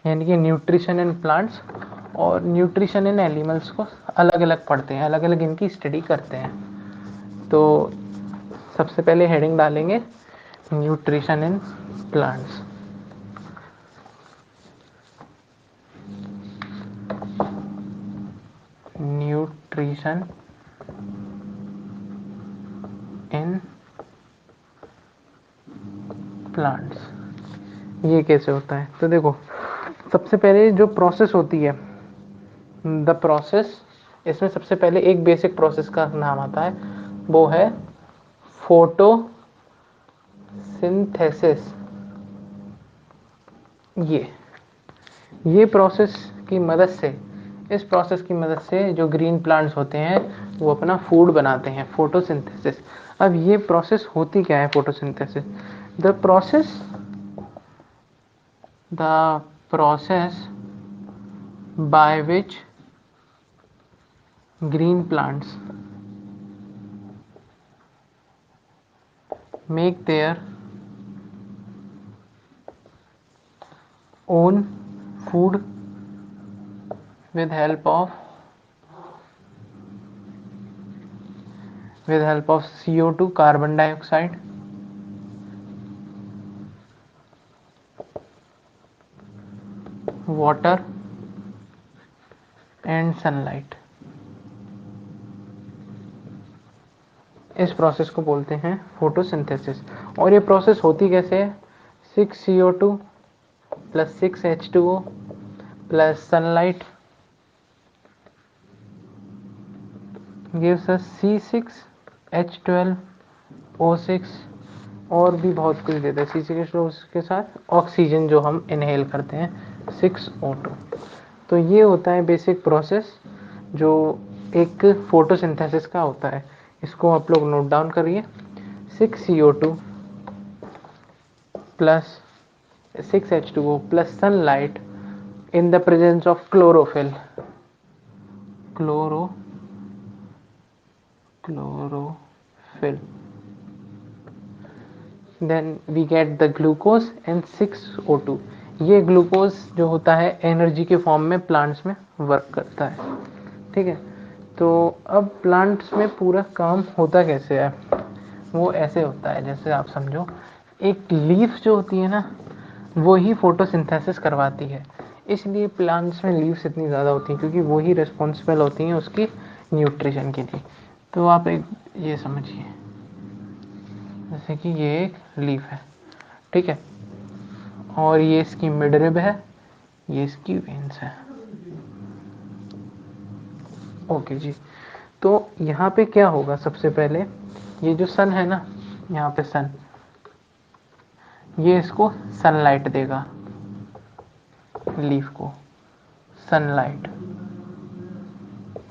यानी कि न्यूट्रिशन इन प्लांट्स और न्यूट्रिशन इन एनिमल्स को अलग अलग पढ़ते हैं, अलग अलग इनकी स्टडी करते हैं। तो सबसे पहले हेडिंग डालेंगे nutrition in plants. Nutrition in plants ये कैसे होता है? तो देखो, सबसे पहले जो प्रोसेस होती है, द प्रोसेस, इसमें सबसे पहले एक बेसिक प्रोसेस का नाम आता है, वो है फोटोसिंथेसिस। ये प्रोसेस की मदद से, इस प्रोसेस की मदद से जो ग्रीन प्लांट्स होते हैं वो अपना फूड बनाते हैं, फोटोसिंथेसिस। अब ये प्रोसेस होती क्या है photosynthesis? The process by which green plants make their own food with help of CO2, carbon dioxide, water and sunlight। इस प्रोसेस को बोलते हैं फोटोसिंथेसिस। और ये प्रोसेस होती कैसे है? 6CO2 plus 6H2O plus sunlight gives us C6H12O6, और भी बहुत कुछ देता है। C6H12O6 के साथ ऑक्सीजन जो हम इनहेल करते हैं 6O2। तो ये होता है बेसिक प्रोसेस जो एक फोटोसिंथेसिस का होता है। इसको आप लोग नोट डाउन करिए, 6CO2 plus 6H2O plus sunlight in the presence of chlorophyll, chlorophyll, then we get the glucose and 6O2। ये ग्लूकोज जो होता है एनर्जी के फॉर्म में प्लांट्स में वर्क करता है। ठीक है। तो अब प्लांट्स में पूरा काम होता कैसे है, वो ऐसे होता है, जैसे आप समझो एक लीफ जो होती है ना, वो ही फोटोसिंथेसिस करवाती है। इसलिए प्लांट्स में लीव्स इतनी ज़्यादा होती हैं, क्योंकि वो ही रिस्पॉन्सिबल होती हैं उसकी न्यूट्रिशन के लिए। तो आप एक ये समझिए, जैसे कि ये एक लीफ है, ठीक है, और ये इसकी मिडरिब है, ये इसकी वेन्स है। ओके जी। तो यहाँ पे क्या होगा, सबसे पहले ये जो सन है ना, यहाँ पे सन, ये इसको सनलाइट देगा, लीफ को सनलाइट,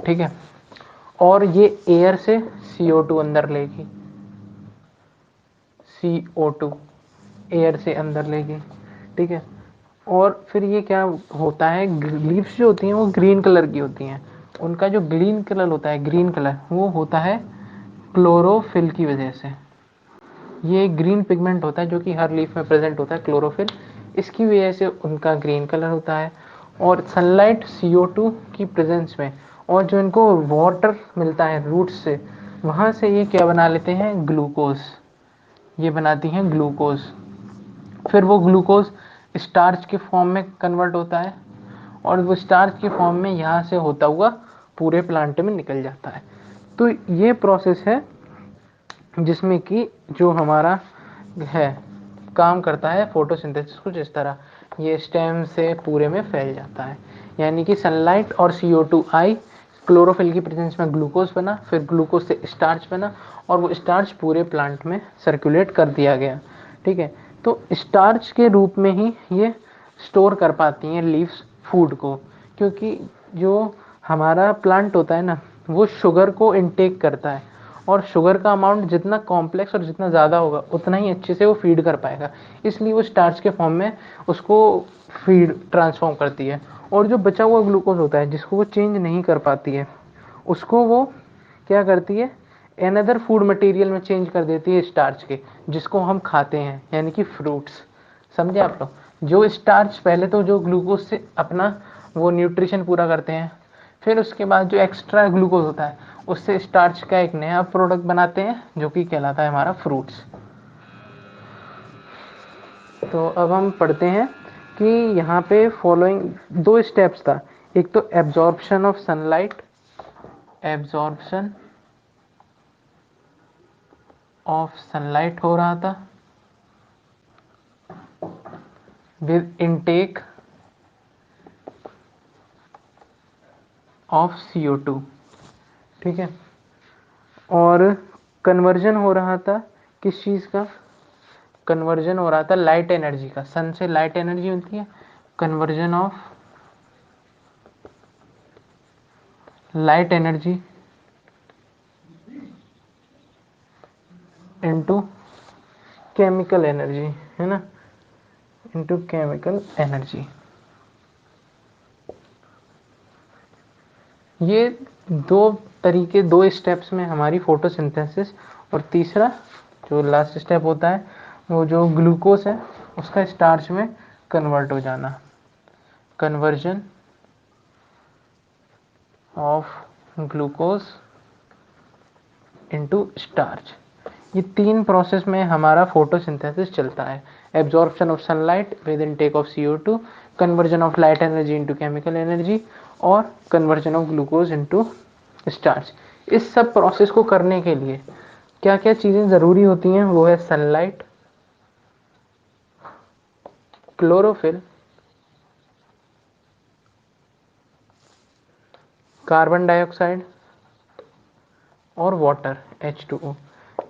ठीक है। और ये एयर से CO2 अंदर लेगी, CO2 एयर से अंदर लेगी, ठीक है। और फिर ये क्या होता है, लीव्स जो होती हैं वो ग्रीन कलर की होती हैं। उनका जो ग्रीन कलर होता है, ग्रीन कलर, वो होता है क्लोरोफिल की वजह से। ये एक ग्रीन पिगमेंट होता है जो कि हर लीफ में प्रेजेंट होता है, क्लोरोफिल। इसकी वजह से उनका ग्रीन कलर होता है। और सनलाइट, CO2 की प्रेजेंस में, और जो इनको वाटर मिलता है रूट्स से, वहाँ से ये क्या बना लेते हैं, ग्लूकोज। ये बनाती हैं ग्लूकोज। फिर वो ग्लूकोज स्टार्च के फॉर्म में कन्वर्ट होता है, और वो स्टार्च के फॉर्म में यहाँ से होता हुआ पूरे प्लांट में निकल जाता है। तो ये प्रोसेस है जिसमें कि जो हमारा है काम करता है फोटोसिंथेसिस कुछ इस तरह, ये स्टेम से पूरे में फैल जाता है। यानी कि सनलाइट और CO2 आई, क्लोरोफिल की प्रेजेंस में ग्लूकोज बना, फिर ग्लूकोज से स्टार्च बना, और वो स्टार्च पूरे प्लांट में सर्कुलेट कर दिया गया, ठीक है। तो स्टार्च के रूप में ही ये स्टोर कर पाती हैं लीव्स फूड को, क्योंकि जो हमारा प्लांट होता है ना, वो शुगर को इनटेक करता है, और शुगर का अमाउंट जितना कॉम्प्लेक्स और जितना ज़्यादा होगा उतना ही अच्छे से वो फीड कर पाएगा। इसलिए वो स्टार्च के फॉर्म में उसको फीड ट्रांसफॉर्म करती है। और जो बचा हुआ ग्लूकोज होता है, जिसको वो चेंज नहीं कर पाती है, उसको वो क्या करती है, एनदर फूड मटेरियल में चेंज कर देती है स्टार्च के, जिसको हम खाते हैं, यानी कि फ्रूट्स। समझे आप लोग, जो स्टार्च पहले तो जो ग्लूकोज से अपना वो न्यूट्रिशन पूरा करते हैं, फिर उसके बाद जो एक्स्ट्रा ग्लूकोज होता है उससे स्टार्च का एक नया प्रोडक्ट बनाते हैं, जो कि कहलाता है हमारा फ्रूट्स। तो अब हम पढ़ते हैं कि यहाँ पे फॉलोइंग 2 स्टेप्स था। एक तो absorption of sunlight, absorption of sunlight हो रहा था विद इनटेक ऑफ CO2, ठीक है। और कन्वर्जन हो रहा था किस चीज़ का, कन्वर्जन हो रहा था लाइट एनर्जी का, सन से लाइट एनर्जी मिलती है, conversion of light energy into chemical energy, है ना, इनटू केमिकल एनर्जी। ये 2 स्टेप्स में हमारी फोटोसिंथेसिस। और तीसरा जो लास्ट स्टेप होता है, वो जो ग्लूकोज है उसका स्टार्च में कन्वर्ट हो जाना, conversion of glucose into starch. ये 3 प्रोसेस में हमारा फोटोसिंथेसिस चलता है। Absorption of sunlight with intake of CO2, conversion of light energy into chemical energy, और conversion of glucose into starch. इस सब प्रोसेस को करने के लिए क्या क्या चीज़ें ज़रूरी होती हैं, वो है सनलाइट, क्लोरोफिल, कार्बन डाइऑक्साइड, और वाटर H2O।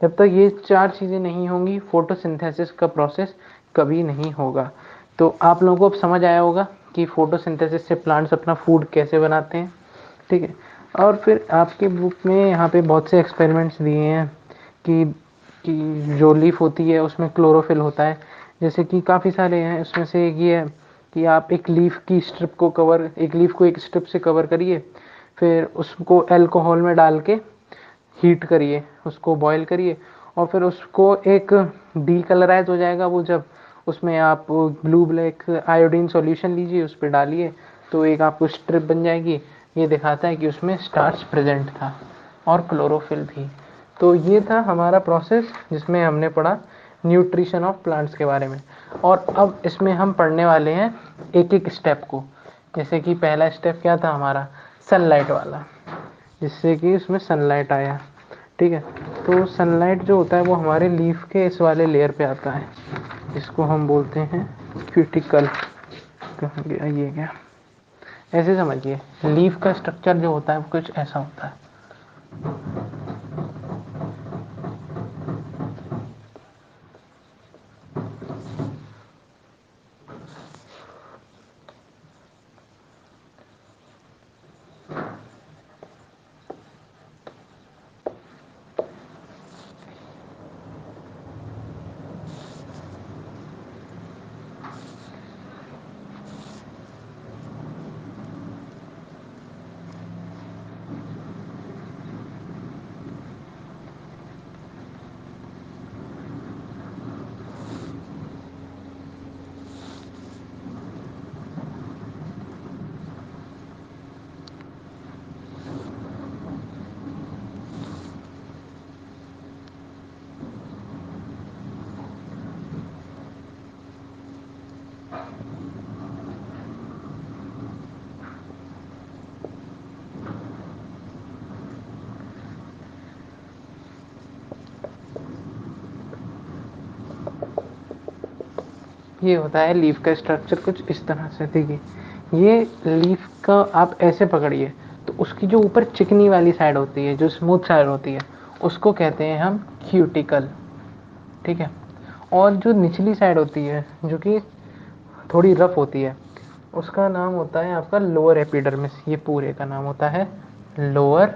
जब तक ये 4 चीज़ें नहीं होंगी, फोटोसिंथेसिस का प्रोसेस कभी नहीं होगा। तो आप लोगों को अब समझ आया होगा कि फोटोसिंथेसिस से प्लांट्स अपना फूड कैसे बनाते हैं, ठीक है। और फिर आपके बुक में यहाँ पे बहुत से एक्सपेरिमेंट्स दिए हैं कि जो लीफ होती है उसमें क्लोरोफिल होता है। जैसे कि काफ़ी सारे हैं, उसमें से एक ये है कि आप एक लीफ की स्ट्रिप को कवर, एक लीफ को एक स्ट्रिप से कवर करिए, फिर उसको अल्कोहल में डाल के हीट करिए, उसको बॉईल करिए, और फिर उसको एक डीकलराइज हो जाएगा वो, जब उसमें आप ब्लू ब्लैक आयोडीन सॉल्यूशन लीजिए, उस पर डालिए, तो एक आपको स्ट्रिप बन जाएगी। ये दिखाता है कि उसमें स्टार्च प्रेजेंट था और क्लोरोफिल भी। तो ये था हमारा प्रोसेस जिसमें हमने पढ़ा न्यूट्रिशन ऑफ प्लांट्स के बारे में। और अब इसमें हम पढ़ने वाले हैं एक एक स्टेप को। जैसे कि पहला स्टेप क्या था हमारा, सनलाइट वाला, जिससे कि उसमें सनलाइट आया। ठीक है, तो सनलाइट जो होता है वो हमारे लीफ के इस वाले लेयर पे आता है, जिसको हम बोलते हैं क्यूटिकल। कहाँ गया ये, क्या, ऐसे समझिए लीफ का स्ट्रक्चर जो होता है वो कुछ ऐसा होता है। ये होता है लीफ का स्ट्रक्चर कुछ इस तरह से। देखिए, ये लीफ का आप ऐसे पकड़िए तो उसकी जो ऊपर चिकनी वाली साइड होती है, जो स्मूथ साइड होती है, उसको कहते हैं हम क्यूटिकल। ठीक है, और जो निचली साइड होती है जो कि थोड़ी रफ होती है, उसका नाम होता है आपका लोअर एपिडर्मिस। ये पूरे का नाम होता है लोअर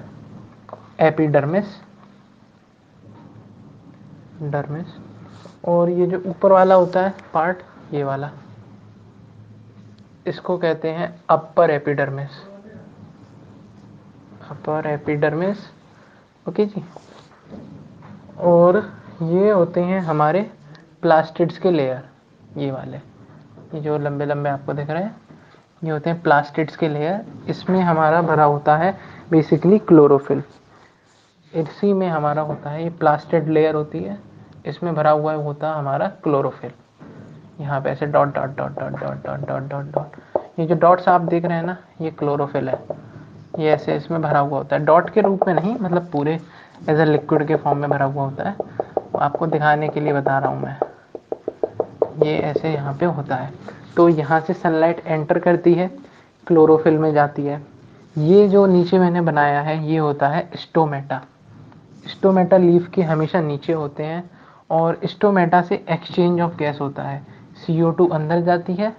एपिडर्मिस, डर्मिस। और ये जो ऊपर वाला होता है पार्ट, ये वाला, इसको कहते हैं upper epidermis, upper epidermis. Okay जी। और ये होते हैं हमारे प्लास्टिड्स के लेयर, ये वाले, ये जो लंबे लंबे आपको दिख रहे हैं, ये होते हैं प्लास्टिड्स के लेयर। इसमें हमारा भरा होता है बेसिकली क्लोरोफिल। इसी में हमारा होता है, ये प्लास्टिड लेयर होती है, इसमें भरा हुआ होता है हमारा क्लोरोफिल। यहाँ पे ऐसे dot dot dot dot dot dot dot dot dot, ये जो डॉट्स आप देख रहे हैं ना, ये क्लोरोफिल है। ये ऐसे इसमें भरा हुआ होता है, डॉट के रूप में नहीं, मतलब पूरे एज अ लिक्विड के फॉर्म में भरा हुआ होता है। वो आपको दिखाने के लिए बता रहा हूँ मैं। ये ऐसे यहाँ पे होता है। तो यहाँ से सनलाइट एंटर करती है, क्लोरोफिल में जाती है। ये जो नीचे मैंने बनाया है ये होता है स्टोमेटा। स्टोमेटा लीफ के हमेशा नीचे होते हैं। और स्टोमेटा से एक्सचेंज ऑफ गैस होता है, CO2 अंदर जाती है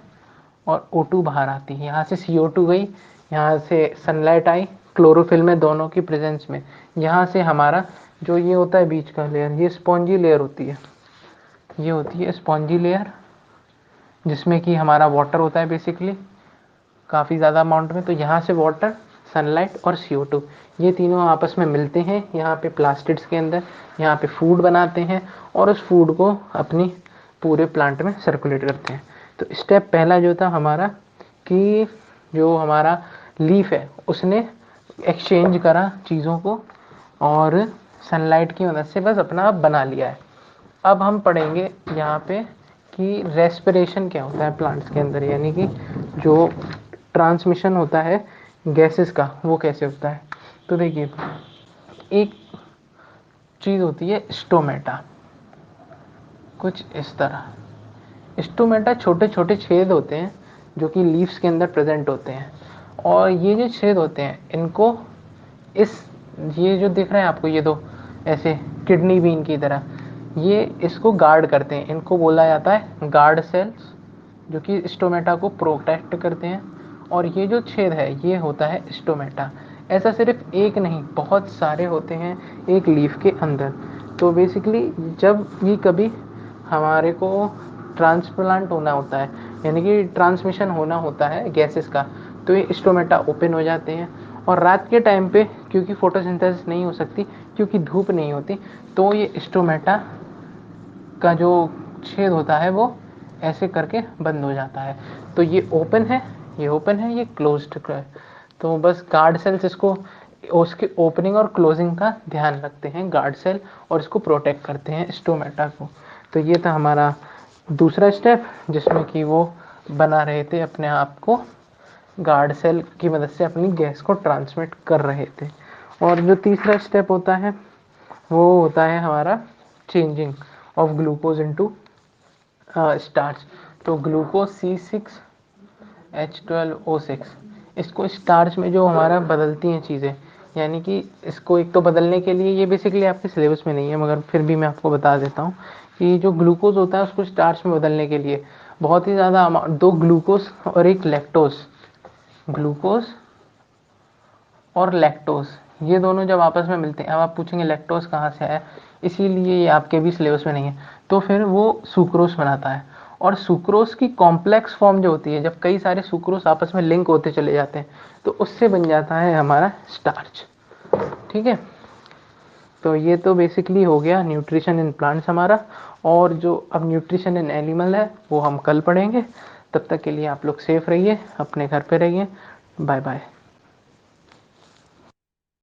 और O2 बाहर आती है। यहाँ से CO2 गई, यहाँ से सनलाइट आई क्लोरोफिल में, दोनों की प्रेजेंस में। यहाँ से हमारा जो ये होता है बीच का लेयर, ये स्पॉन्जी लेयर होती है। ये होती है स्पॉन्जी लेयर, जिसमें कि हमारा वाटर होता है बेसिकली काफ़ी ज़्यादा अमाउंट में। तो यहाँ से वाटर, सनलाइट और CO2, ये तीनों आपस में मिलते हैं यहाँ पे प्लास्टिड्स के अंदर। यहाँ पे फूड बनाते हैं और उस फूड को अपनी पूरे प्लांट में सर्कुलेट करते हैं। तो स्टेप पहला जो था हमारा, कि जो हमारा लीफ है उसने एक्सचेंज करा चीज़ों को और सनलाइट की मदद से बस अपना बना लिया है। अब हम पढ़ेंगे यहाँ पे कि रेस्पिरेशन क्या होता है प्लांट्स के अंदर, यानी कि जो ट्रांसमिशन होता है गैसेस का वो कैसे होता है। तो देखिए, एक चीज़ होती है स्टोमेटा, कुछ इस तरह। स्टोमेटा छोटे छोटे छेद होते हैं जो कि लीव्स के अंदर प्रेजेंट होते हैं। और ये जो छेद होते हैं इनको इस, ये जो दिख रहे हैं आपको ये दो ऐसे किडनी बीन की तरह, ये इसको गार्ड करते हैं। इनको बोला जाता है गार्ड सेल्स, जो कि स्टोमेटा को प्रोटेक्ट करते हैं। और ये जो छेद है ये होता है स्टोमेटा। ऐसा सिर्फ एक नहीं, बहुत सारे होते हैं एक लीफ के अंदर। तो बेसिकली जब ये कभी हमारे को ट्रांसप्लांट होना होता है, यानी कि ट्रांसमिशन होना होता है गैसेस का, तो ये स्टोमेटा ओपन हो जाते हैं। और रात के टाइम पे क्योंकि फोटोसिंथेसिस नहीं हो सकती, क्योंकि धूप नहीं होती, तो ये स्टोमेटा का जो छेद होता है वो ऐसे करके बंद हो जाता है। तो ये ओपन है, ये ओपन है, ये क्लोज्ड है। तो बस गार्ड सेल्स इसको, उसके ओपनिंग और क्लोजिंग का ध्यान रखते हैं गार्ड सेल, और इसको प्रोटेक्ट करते हैं स्टोमेटा को। तो ये था हमारा दूसरा स्टेप, जिसमें कि वो बना रहे थे अपने आप को, गार्ड सेल की मदद से अपनी गैस को ट्रांसमिट कर रहे थे। और जो तीसरा स्टेप होता है वो होता है हमारा changing of glucose into starch. तो ग्लूकोज C6H12O6, इसको स्टार्च में जो हमारा बदलती हैं चीज़ें, यानी कि इसको एक तो बदलने के लिए, ये बेसिकली आपके सिलेबस में नहीं है मगर फिर भी मैं आपको बता देता हूँ कि जो ग्लूकोज होता है उसको स्टार्च में बदलने के लिए बहुत ही ज़्यादा अमाउंट, 2 ग्लूकोज और 1 लैक्टोज, ग्लूकोज और लैक्टोज, ये दोनों जब आपस में मिलते हैं, अब आप पूछेंगे लैक्टोज कहाँ से आया, इसीलिए ये आपके भी सिलेबस में नहीं है, तो फिर वो सुक्रोज बनाता है। और सुक्रोज की कॉम्प्लेक्स फॉर्म जो होती है, जब कई सारे सुक्रोज आपस में लिंक होते चले जाते हैं तो उससे बन जाता है हमारा स्टार्च। ठीक है, तो ये तो बेसिकली हो गया न्यूट्रिशन इन प्लांट्स हमारा। और जो अब न्यूट्रिशन इन एनिमल है वो हम कल पढ़ेंगे। तब तक के लिए आप लोग सेफ रहिए, अपने घर पे रहिए। Bye bye.